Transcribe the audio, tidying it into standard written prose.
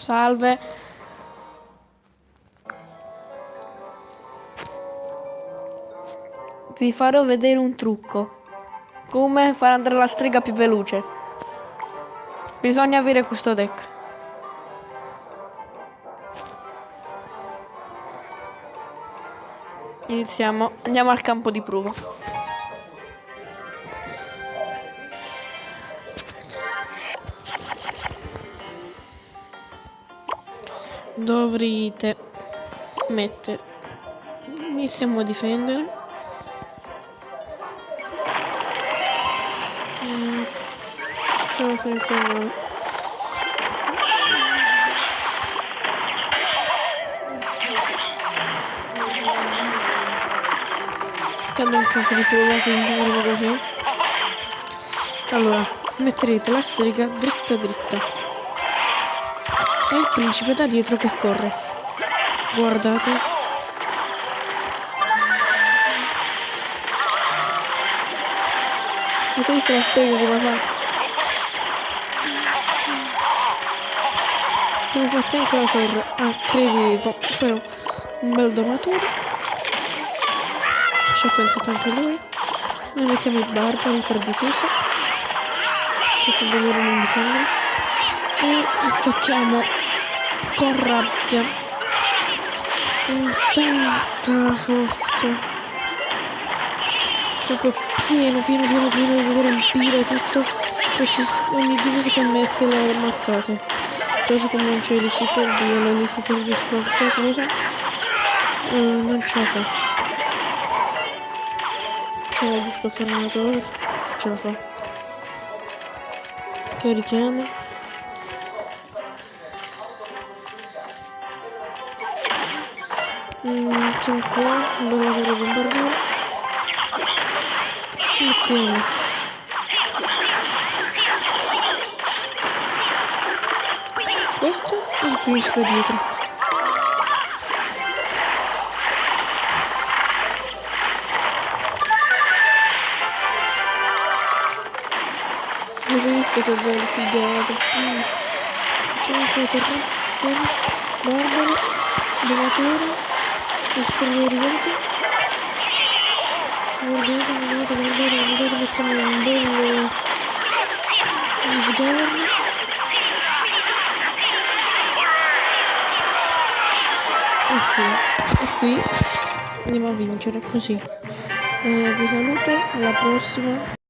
Salve. Vi farò vedere un trucco. Come far andare la strega più veloce. Bisogna avere questo deck. Iniziamo. Andiamo al campo di prova. Dovrete mettere. Iniziamo a difendere. Ciao per informare. Cado un campo di prova, quindi faremo così. Allora, metterete la strega dritta dritta e il principe da dietro che corre. Guardate. E questa è la strega come fa. Siamo fatti anche la torre. Ah, credevo. Però un bel domatore. Ci ha pensato anche lui. Noi mettiamo i barbari per difesa. Perché loro non difendono. E attacchiamo con rabbia. Tanta forza. Proprio pieno di riempire tutto. Ogni difesa che mette le ammazzate. Così come non c'è liste per due, la lista per due questa cosa non ce la fa. C'è giusto fare una torre, ce la fa. Carichiamo. Mettiamo qua, allora vado a bombardare. Mettiamo. Questo e il principe dietro. Avete visto che bello figata? C'è anche la torre, barbaro, domatore, e superiori guardate, mettiamo un bel sgorno. E qui andiamo a vincere così. Vi saluto, alla prossima.